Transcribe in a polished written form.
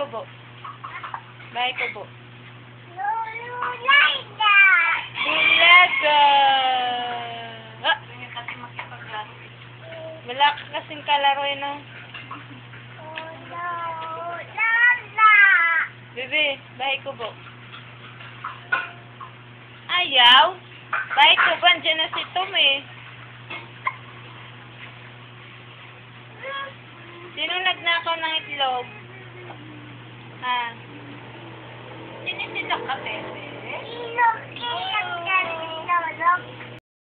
kubo. Bahay kubo. Lulaga. Bulaga. Ah, Ganyan kasi makipaglaro. wala ka kasing kalaro yun, no? Lulaga. Bebe, bahay kubo. Ayaw. Bahay kubo, andyan na si Tom eh. Sino nagnakaw ng itlog? Ha? Sinisilak ka, bebe. Ilog.